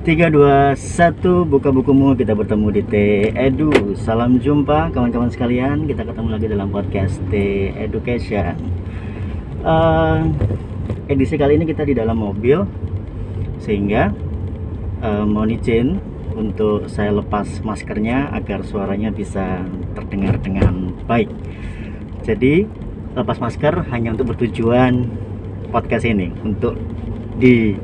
3, 2, 1, buka bukumu, kita bertemu di T-Edu. Salam jumpa kawan-kawan sekalian, kita ketemu lagi dalam podcast T-Education. Edisi kali ini kita di dalam mobil, sehingga mohon izin untuk saya lepas maskernya agar suaranya bisa terdengar dengan baik. Jadi lepas masker hanya untuk bertujuan podcast ini, untuk di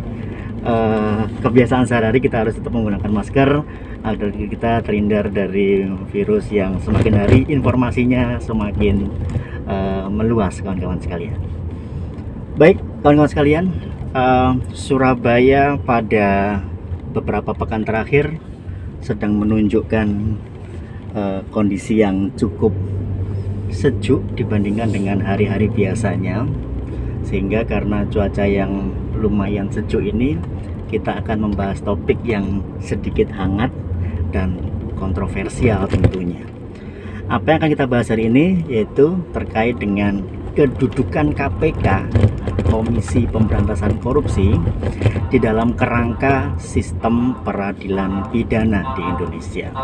kebiasaan sehari-hari kita harus tetap menggunakan masker agar kita terhindar dari virus yang semakin hari informasinya semakin meluas, kawan-kawan sekalian. Baik, kawan-kawan sekalian, Surabaya pada beberapa pekan terakhir sedang menunjukkan kondisi yang cukup sejuk dibandingkan dengan hari-hari biasanya, sehingga karena cuaca yang lumayan sejuk ini, kita akan membahas topik yang sedikit hangat dan kontroversial tentunya. Apa yang akan kita bahas hari ini yaitu terkait dengan kedudukan KPK, Komisi Pemberantasan Korupsi, di dalam kerangka sistem peradilan pidana di Indonesia.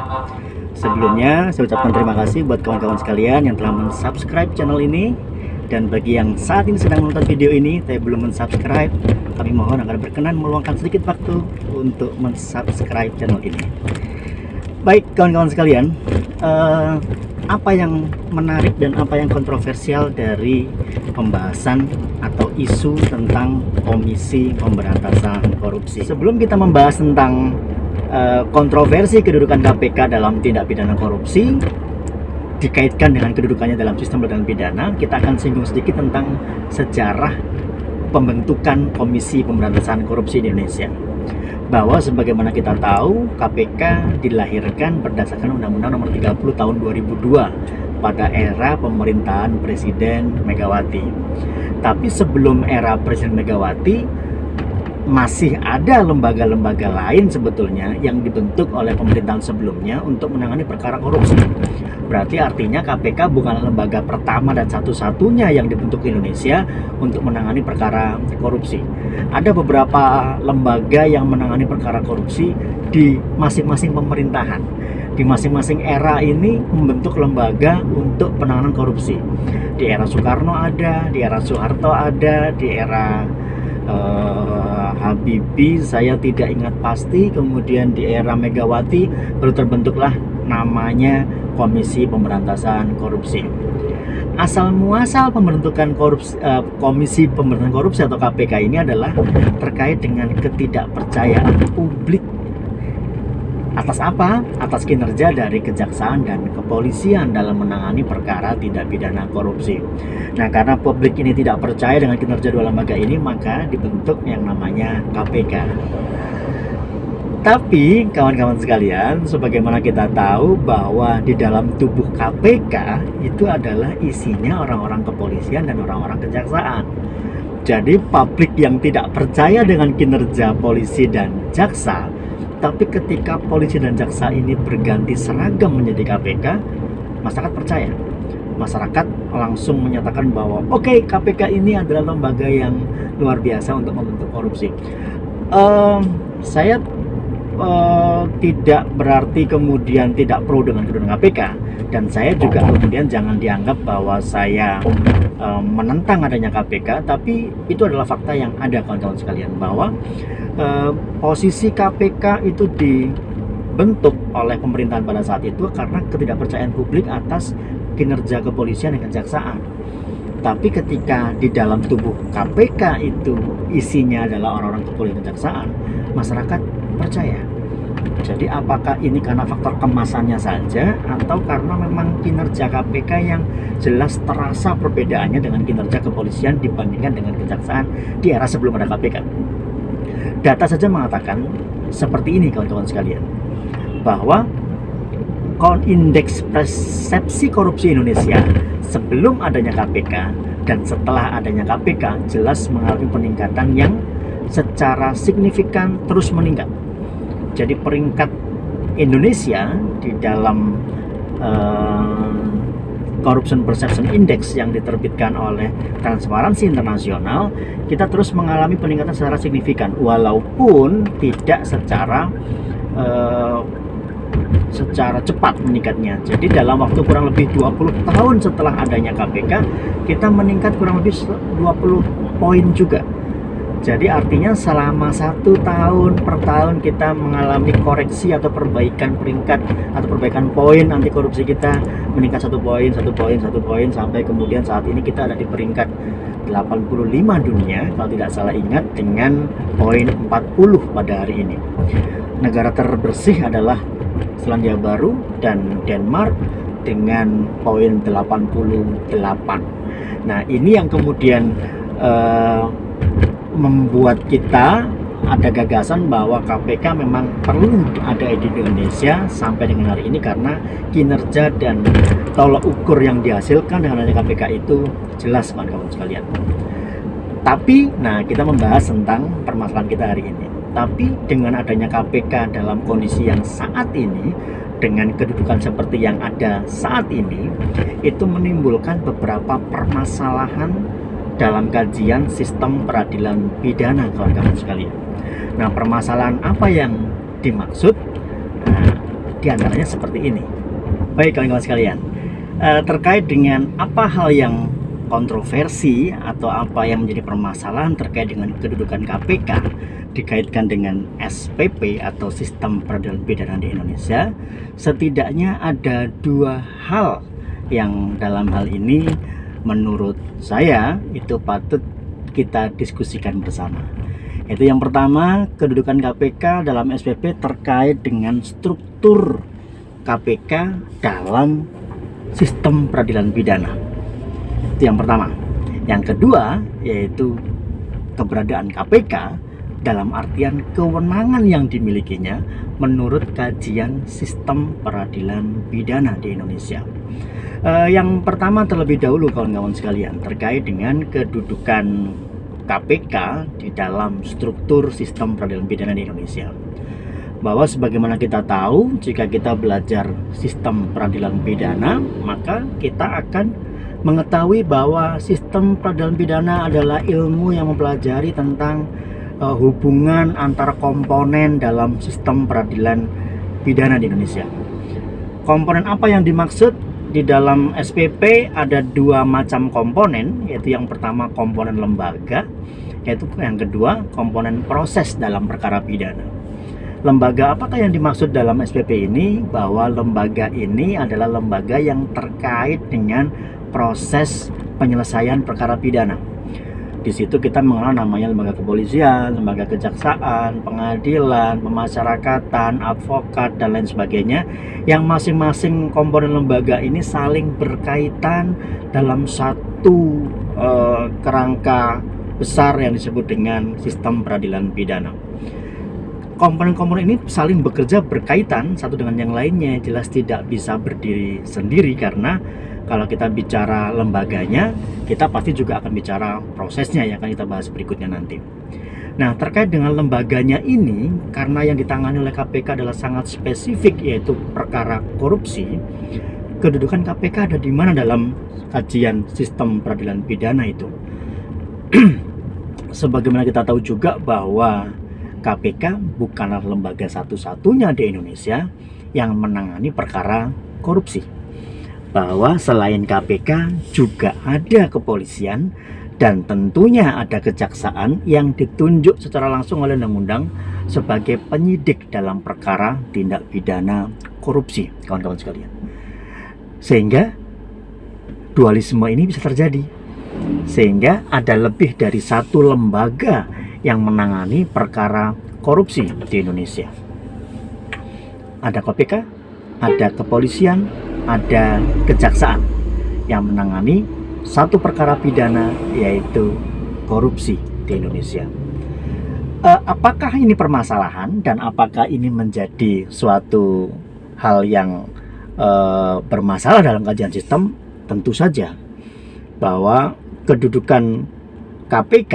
Sebelumnya saya ucapkan terima kasih buat kawan-kawan sekalian yang telah mensubscribe channel ini. Dan bagi yang saat ini sedang menonton video ini tapi belum mensubscribe, kami mohon agar berkenan meluangkan sedikit waktu untuk mensubscribe channel ini. Baik kawan-kawan sekalian, apa yang menarik dan apa yang kontroversial dari pembahasan atau isu tentang Komisi Pemberantasan Korupsi? Sebelum kita membahas tentang kontroversi kedudukan KPK dalam tindak pidana korupsi dikaitkan dengan kedudukannya dalam sistem peradilan pidana, kita akan singgung sedikit tentang sejarah pembentukan Komisi Pemberantasan Korupsi di Indonesia. Bahwa sebagaimana kita tahu, KPK dilahirkan berdasarkan Undang-Undang Nomor 30 Tahun 2002 pada era pemerintahan Presiden Megawati. Tapi sebelum era Presiden Megawati, masih ada lembaga-lembaga lain sebetulnya yang dibentuk oleh pemerintahan sebelumnya untuk menangani perkara korupsi. Berarti artinya KPK bukan lembaga pertama dan satu-satunya yang dibentuk di Indonesia untuk menangani perkara korupsi. Ada beberapa lembaga yang menangani perkara korupsi di masing-masing pemerintahan. Di masing-masing era ini membentuk lembaga untuk penanganan korupsi. Di era Soekarno ada, di era Soeharto ada, di era Habibie saya tidak ingat pasti, kemudian di era Megawati baru terbentuklah namanya Komisi Pemberantasan Korupsi. Asal muasal pembentukan Komisi Pemberantasan Korupsi atau KPK ini adalah terkait dengan ketidakpercayaan publik. Atas apa? Atas kinerja dari kejaksaan dan kepolisian dalam menangani perkara tindak pidana korupsi. Nah, karena publik ini tidak percaya dengan kinerja dua lembaga ini, maka dibentuk yang namanya KPK. Tapi, kawan-kawan sekalian, sebagaimana kita tahu bahwa di dalam tubuh KPK itu adalah isinya orang-orang kepolisian dan orang-orang kejaksaan. Jadi, publik yang tidak percaya dengan kinerja polisi dan jaksa, tapi ketika polisi dan jaksa ini berganti seragam menjadi KPK, masyarakat percaya. Masyarakat langsung menyatakan bahwa oke, KPK ini adalah lembaga yang luar biasa untuk membentuk korupsi. Saya tidak berarti kemudian tidak pro dengan kedudukan KPK, dan saya juga kemudian jangan dianggap bahwa saya menentang adanya KPK, tapi itu adalah fakta yang ada, kawan-kawan sekalian, bahwa posisi KPK itu dibentuk oleh pemerintahan pada saat itu karena ketidakpercayaan publik atas kinerja kepolisian dan kejaksaan. Tapi ketika di dalam tubuh KPK itu isinya adalah orang-orang kepolisian dan kejaksaan, masyarakat percaya. Jadi apakah ini karena faktor kemasannya saja atau karena memang kinerja KPK yang jelas terasa perbedaannya dengan kinerja kepolisian dibandingkan dengan kejaksaan di era sebelum ada KPK? Data saja mengatakan seperti ini, kawan-kawan sekalian, bahwa indeks persepsi korupsi Indonesia sebelum adanya KPK dan setelah adanya KPK jelas mengalami peningkatan yang secara signifikan terus meningkat. Jadi peringkat Indonesia di dalam Corruption Perception Index yang diterbitkan oleh Transparansi Internasional, kita terus mengalami peningkatan secara signifikan walaupun tidak secara cepat meningkatnya. Jadi dalam waktu kurang lebih 20 tahun setelah adanya KPK, kita meningkat kurang lebih 20 poin juga. Jadi artinya selama 1 tahun per tahun kita mengalami koreksi atau perbaikan peringkat atau perbaikan poin anti korupsi kita meningkat 1 poin, 1 poin, 1 poin, sampai kemudian saat ini kita ada di peringkat 85 dunia kalau tidak salah ingat, dengan poin 40 pada hari ini. Negara terbersih adalah Selandia Baru dan Denmark dengan poin 88. Nah, ini yang kemudian membuat kita ada gagasan bahwa KPK memang perlu ada di Indonesia sampai dengan hari ini, karena kinerja dan tolak ukur yang dihasilkan dengan adanya KPK itu jelas, kawan-kawan sekalian. Tapi, nah, kita membahas tentang permasalahan kita hari ini. Tapi dengan adanya KPK dalam kondisi yang saat ini, dengan kedudukan seperti yang ada saat ini, itu menimbulkan beberapa permasalahan dalam kajian sistem peradilan pidana, kawan-kawan sekalian. Nah, permasalahan apa yang dimaksud? Nah, diantaranya seperti ini. Baik, kawan-kawan sekalian, terkait dengan apa hal yang kontroversi atau apa yang menjadi permasalahan terkait dengan kedudukan KPK dikaitkan dengan SPP atau Sistem Peradilan Pidana di Indonesia, setidaknya ada 2 hal yang dalam hal ini menurut saya itu patut kita diskusikan bersama. Itu yang pertama, kedudukan KPK dalam SPP terkait dengan struktur KPK dalam sistem peradilan pidana. Itu yang pertama. Yang kedua yaitu keberadaan KPK dalam artian kewenangan yang dimilikinya menurut kajian sistem peradilan pidana di Indonesia. Yang pertama terlebih dahulu, kawan-kawan sekalian, terkait dengan kedudukan KPK di dalam struktur sistem peradilan pidana di Indonesia. Bahwa sebagaimana kita tahu, jika kita belajar sistem peradilan pidana, maka kita akan mengetahui bahwa sistem peradilan pidana adalah ilmu yang mempelajari tentang hubungan antara komponen dalam sistem peradilan pidana di Indonesia. Komponen apa yang dimaksud? Di dalam SPP ada 2 macam komponen, yaitu yang pertama komponen lembaga, yaitu yang kedua komponen proses dalam perkara pidana. Lembaga apakah yang dimaksud dalam SPP ini? Bahwa lembaga ini adalah lembaga yang terkait dengan proses penyelesaian perkara pidana. Di situ kita mengenal namanya lembaga kepolisian, lembaga kejaksaan, pengadilan, pemasyarakatan, advokat, dan lain sebagainya, yang masing-masing komponen lembaga ini saling berkaitan dalam satu kerangka besar yang disebut dengan sistem peradilan pidana. Komponen-komponen ini saling bekerja berkaitan satu dengan yang lainnya, jelas tidak bisa berdiri sendiri, karena kalau kita bicara lembaganya, kita pasti juga akan bicara prosesnya, yang akan kita bahas berikutnya nanti. Nah, terkait dengan lembaganya ini, karena yang ditangani oleh KPK adalah sangat spesifik, yaitu perkara korupsi, kedudukan KPK ada di mana dalam kajian sistem peradilan pidana itu? Sebagaimana kita tahu juga bahwa KPK bukanlah lembaga satu-satunya di Indonesia yang menangani perkara korupsi. Bahwa selain KPK juga ada kepolisian dan tentunya ada kejaksaan yang ditunjuk secara langsung oleh undang-undang sebagai penyidik dalam perkara tindak pidana korupsi, kawan-kawan sekalian. Sehingga dualisme ini bisa terjadi, sehingga ada lebih dari 1 lembaga yang menangani perkara korupsi di Indonesia. Ada KPK, ada kepolisian, ada kejaksaan yang menangani satu perkara pidana, yaitu korupsi di Indonesia. Apakah ini permasalahan dan apakah ini menjadi suatu hal yang bermasalah dalam kajian sistem? Tentu saja bahwa kedudukan KPK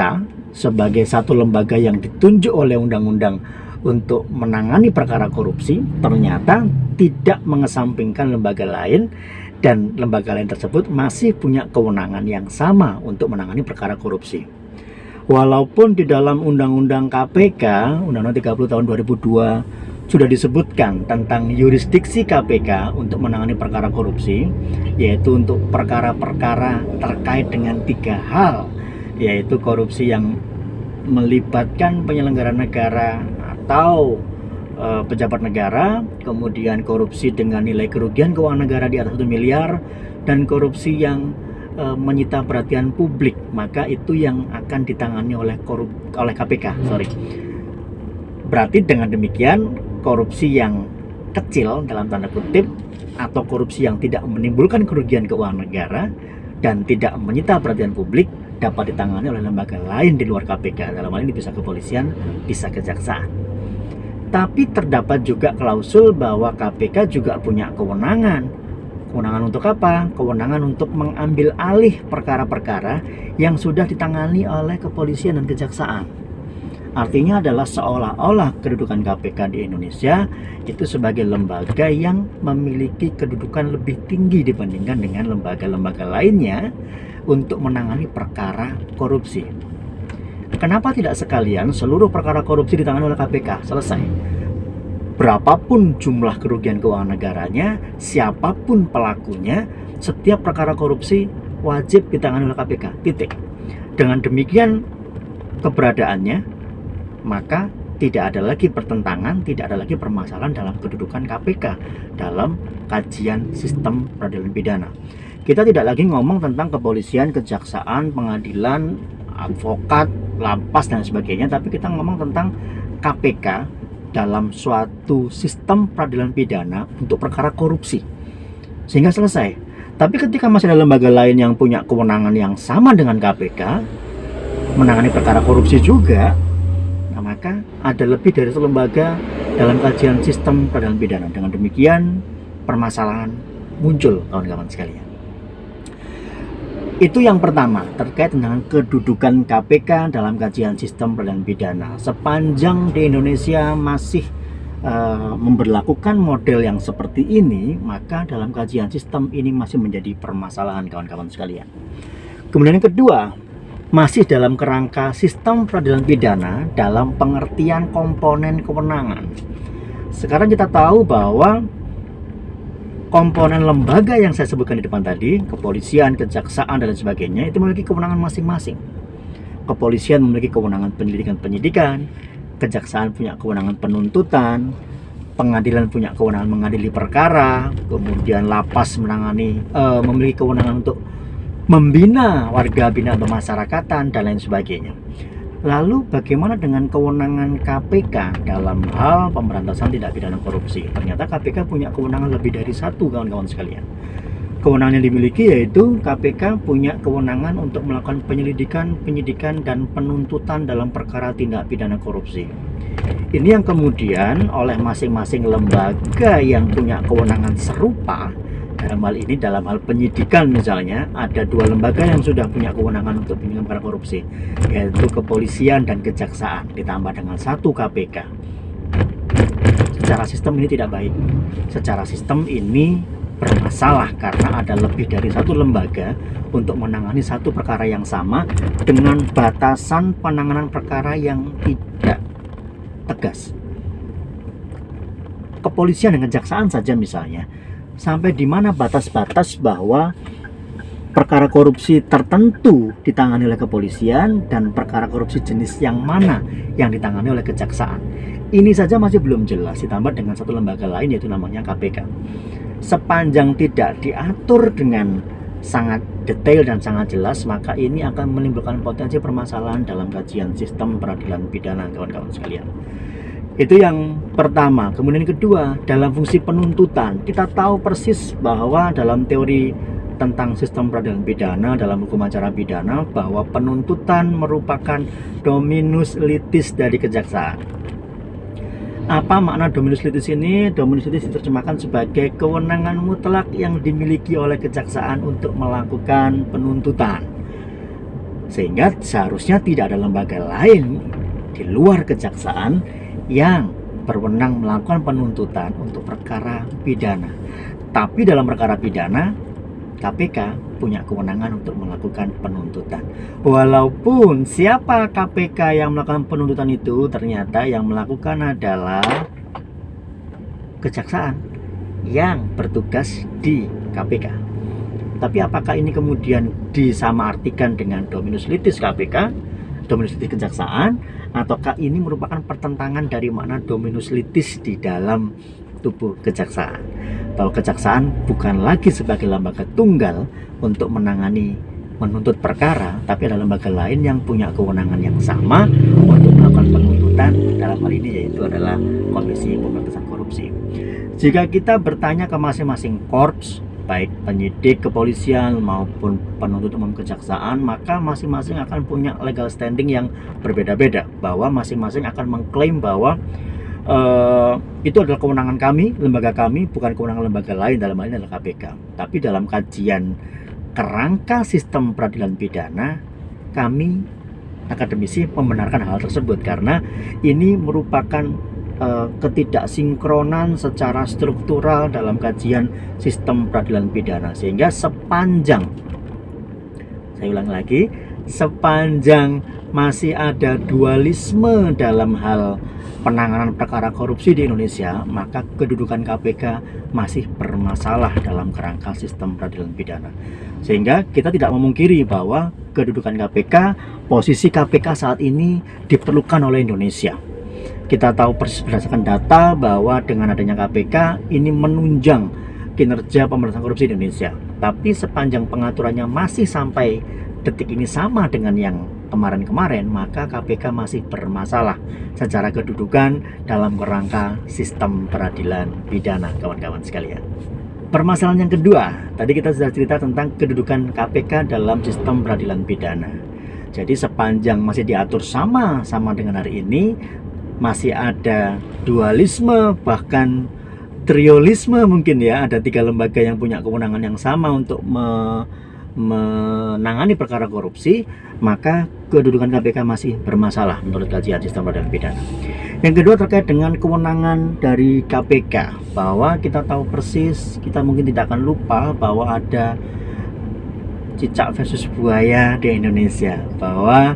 sebagai satu lembaga yang ditunjuk oleh undang-undang untuk menangani perkara korupsi ternyata tidak mengesampingkan lembaga lain dan lembaga lain tersebut masih punya kewenangan yang sama untuk menangani perkara korupsi. Walaupun di dalam Undang-Undang KPK, Undang-Undang 30 tahun 2002 sudah disebutkan tentang yurisdiksi KPK untuk menangani perkara korupsi, yaitu untuk perkara-perkara terkait dengan 3 hal, yaitu korupsi yang melibatkan penyelenggara negara atau pejabat negara, kemudian korupsi dengan nilai kerugian keuangan negara di atas 1 miliar, dan korupsi yang menyita perhatian publik, maka itu yang akan ditangani oleh KPK. Berarti dengan demikian korupsi yang kecil dalam tanda kutip atau korupsi yang tidak menimbulkan kerugian keuangan negara dan tidak menyita perhatian publik dapat ditangani oleh lembaga lain di luar KPK. Dalam hal ini bisa kepolisian, bisa kejaksaan. Tapi terdapat juga klausul bahwa KPK juga punya kewenangan. Kewenangan untuk apa? Kewenangan untuk mengambil alih perkara-perkara yang sudah ditangani oleh kepolisian dan kejaksaan. Artinya adalah seolah-olah kedudukan KPK di Indonesia itu sebagai lembaga yang memiliki kedudukan lebih tinggi dibandingkan dengan lembaga-lembaga lainnya untuk menangani perkara korupsi. Kenapa tidak sekalian seluruh perkara korupsi ditangani oleh KPK? Selesai. Berapapun jumlah kerugian keuangan negaranya, siapapun pelakunya, setiap perkara korupsi wajib ditangani oleh KPK. Titik. Dengan demikian keberadaannya, maka tidak ada lagi pertentangan, tidak ada lagi permasalahan dalam kedudukan KPK dalam kajian sistem peradilan pidana. Kita tidak lagi ngomong tentang kepolisian, kejaksaan, pengadilan, advokat, lapas dan sebagainya, tapi kita ngomong tentang KPK dalam suatu sistem peradilan pidana untuk perkara korupsi, sehingga selesai. Tapi ketika masih ada lembaga lain yang punya kewenangan yang sama dengan KPK menangani perkara korupsi juga, nah maka ada lebih dari satu lembaga dalam kajian sistem peradilan pidana. Dengan demikian permasalahan muncul, kawan-kawan sekalian. Itu yang pertama, terkait dengan kedudukan KPK dalam kajian sistem peradilan pidana. Sepanjang di Indonesia masih memberlakukan model yang seperti ini, maka dalam kajian sistem ini masih menjadi permasalahan, kawan-kawan sekalian. Kemudian yang kedua, masih dalam kerangka sistem peradilan pidana dalam pengertian komponen kewenangan. Sekarang kita tahu bahwa komponen lembaga yang saya sebutkan di depan tadi, kepolisian, kejaksaan, dan lain sebagainya, itu memiliki kewenangan masing-masing. Kepolisian memiliki kewenangan penyidikan, kejaksaan punya kewenangan penuntutan, pengadilan punya kewenangan mengadili perkara, kemudian lapas memiliki kewenangan untuk membina warga binaan pemasyarakatan, dan lain sebagainya. Lalu bagaimana dengan kewenangan KPK dalam hal pemberantasan tindak pidana korupsi? Ternyata KPK punya kewenangan lebih dari satu, kawan-kawan sekalian. Kewenangan yang dimiliki yaitu KPK punya kewenangan untuk melakukan penyelidikan, penyidikan, dan penuntutan dalam perkara tindak pidana korupsi. Ini yang kemudian oleh masing-masing lembaga yang punya kewenangan serupa. Dalam hal ini, dalam hal penyidikan misalnya, ada 2 lembaga yang sudah punya kewenangan untuk penyidikan perkara korupsi, yaitu kepolisian dan kejaksaan, ditambah dengan 1 KPK. Secara sistem ini tidak baik. Secara sistem ini bermasalah karena ada lebih dari 1 lembaga untuk menangani 1 perkara yang sama dengan batasan penanganan perkara yang tidak tegas. Kepolisian dan kejaksaan saja misalnya, sampai di mana batas-batas bahwa perkara korupsi tertentu ditangani oleh kepolisian dan perkara korupsi jenis yang mana yang ditangani oleh kejaksaan. Ini saja masih belum jelas, ditambah dengan 1 lembaga lain yaitu namanya KPK. Sepanjang tidak diatur dengan sangat detail dan sangat jelas, maka ini akan menimbulkan potensi permasalahan dalam kajian sistem peradilan pidana, kawan-kawan sekalian. Itu yang pertama. Kemudian yang kedua, dalam fungsi penuntutan, kita tahu persis bahwa dalam teori tentang sistem peradilan pidana dalam hukum acara pidana bahwa penuntutan merupakan dominus litis dari kejaksaan. Apa makna dominus litis ini? Dominus litis diterjemahkan sebagai kewenangan mutlak yang dimiliki oleh kejaksaan untuk melakukan penuntutan. Sehingga seharusnya tidak ada lembaga lain di luar kejaksaan yang berwenang melakukan penuntutan untuk perkara pidana. Tapi dalam perkara pidana KPK punya kewenangan untuk melakukan penuntutan. Walaupun siapa KPK yang melakukan penuntutan itu, ternyata yang melakukan adalah kejaksaan yang bertugas di KPK. Tapi apakah ini kemudian disamaartikan dengan Dominus Litis KPK, Dominus Litis kejaksaan, ataukah ini merupakan pertentangan dari makna Dominus Litis di dalam tubuh kejaksaan? Bahwa kejaksaan bukan lagi sebagai lembaga tunggal untuk menuntut perkara, tapi ada lembaga lain yang punya kewenangan yang sama untuk melakukan penuntutan, dalam hal ini yaitu adalah Komisi Pemberantasan Korupsi. Jika kita bertanya ke masing-masing korps, baik penyidik kepolisian maupun penuntut umum kejaksaan, maka masing-masing akan punya legal standing yang berbeda-beda, bahwa masing-masing akan mengklaim bahwa itu adalah kewenangan kami, lembaga kami, bukan kewenangan lembaga lain, dalam hal ini adalah KPK. Tapi dalam kajian kerangka sistem peradilan pidana, kami akademisi membenarkan hal tersebut karena ini merupakan ketidaksinkronan secara struktural dalam kajian sistem peradilan pidana, sehingga sepanjang, saya ulang lagi, sepanjang masih ada dualisme dalam hal penanganan perkara korupsi di Indonesia, maka kedudukan KPK masih bermasalah dalam kerangka sistem peradilan pidana. Sehingga kita tidak memungkiri bahwa kedudukan KPK, posisi KPK saat ini diperlukan oleh Indonesia. Kita tahu persis berdasarkan data bahwa dengan adanya KPK ini menunjang kinerja pemberantasan korupsi di Indonesia. Tapi sepanjang pengaturannya masih sampai detik ini sama dengan yang kemarin-kemarin, maka KPK masih bermasalah secara kedudukan dalam kerangka sistem peradilan pidana, kawan-kawan sekalian. Permasalahan yang kedua, tadi kita sudah cerita tentang kedudukan KPK dalam sistem peradilan pidana. Jadi sepanjang masih diatur sama dengan hari ini, masih ada dualisme, bahkan triolisme mungkin ya, ada 3 lembaga yang punya kewenangan yang sama untuk menangani perkara korupsi, maka kedudukan KPK masih bermasalah menurut kajian sistem peradilan pidana. Yang kedua terkait dengan kewenangan dari KPK, bahwa kita tahu persis, kita mungkin tidak akan lupa bahwa ada cicak versus buaya di Indonesia, bahwa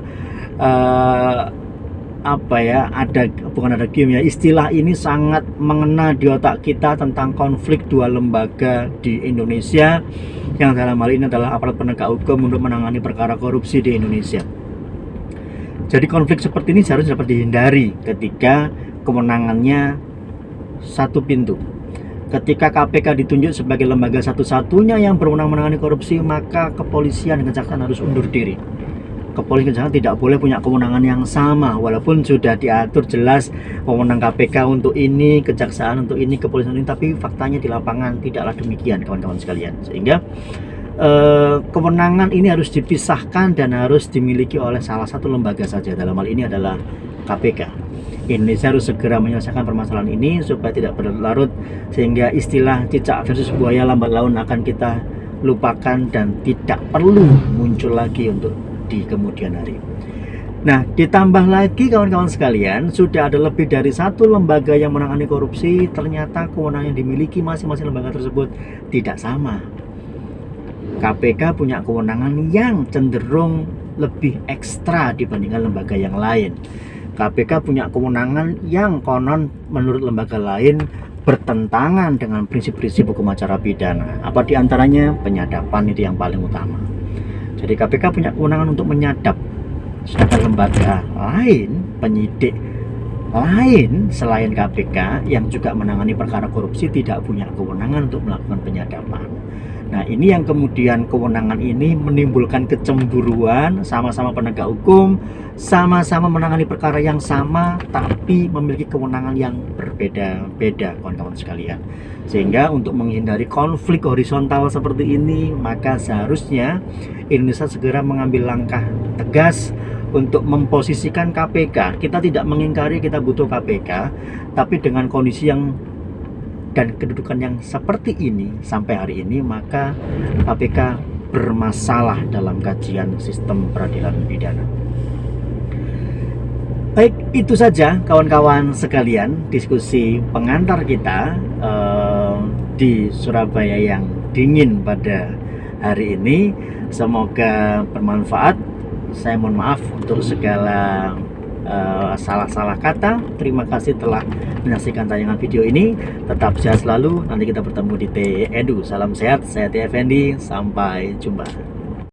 ada game ya, istilah ini sangat mengena di otak kita tentang konflik 2 lembaga di Indonesia, yang dalam hal ini adalah aparat penegak hukum untuk menangani perkara korupsi di Indonesia. Jadi konflik seperti ini seharusnya dapat dihindari ketika kewenangannya satu pintu. Ketika KPK ditunjuk sebagai lembaga satu-satunya yang berwenang menangani korupsi, maka kepolisian dan kejaksaan harus undur diri. Kepolisian dan kejaksaan tidak boleh punya kewenangan yang sama, walaupun sudah diatur jelas wewenang KPK untuk ini, kejaksaan untuk ini, kepolisian ini, tapi faktanya di lapangan tidaklah demikian, kawan-kawan sekalian. Sehingga kewenangan ini harus dipisahkan dan harus dimiliki oleh salah satu lembaga saja, dalam hal ini adalah KPK. Indonesia harus segera menyelesaikan permasalahan ini supaya tidak berlarut, sehingga istilah cicak versus buaya lambat laun akan kita lupakan dan tidak perlu muncul lagi untuk di kemudian hari. Nah, ditambah lagi kawan-kawan sekalian, sudah ada lebih dari 1 lembaga yang menangani korupsi, ternyata kewenangan yang dimiliki masing-masing lembaga tersebut tidak sama. KPK punya kewenangan yang cenderung lebih ekstra dibandingkan lembaga yang lain. KPK punya kewenangan yang konon menurut lembaga lain bertentangan dengan prinsip-prinsip hukum acara pidana. Apa diantaranya? Penyadapan itu yang paling utama. Jadi KPK punya kewenangan untuk menyadap, sedangkan lembaga lain, penyidik lain selain KPK yang juga menangani perkara korupsi tidak punya kewenangan untuk melakukan penyadapan. Nah, ini yang kemudian kewenangan ini menimbulkan kecemburuan, sama-sama penegak hukum, sama-sama menangani perkara yang sama, tapi memiliki kewenangan yang berbeda-beda, kawan-kawan sekalian. Sehingga untuk menghindari konflik horizontal seperti ini, maka seharusnya Indonesia segera mengambil langkah tegas untuk memposisikan KPK. Kita tidak mengingkari kita butuh KPK, tapi dengan kondisi yang dan kedudukan yang seperti ini sampai hari ini, maka KPK bermasalah dalam kajian sistem peradilan pidana. Baik, itu saja kawan-kawan sekalian diskusi pengantar kita di Surabaya yang dingin pada hari ini. Semoga bermanfaat. Saya mohon maaf untuk segala salah-salah kata. Terima kasih telah menyaksikan tayangan video ini. Tetap sehat selalu. Nanti kita bertemu di TE Edu. Salam sehat, saya T Effendi. Sampai jumpa.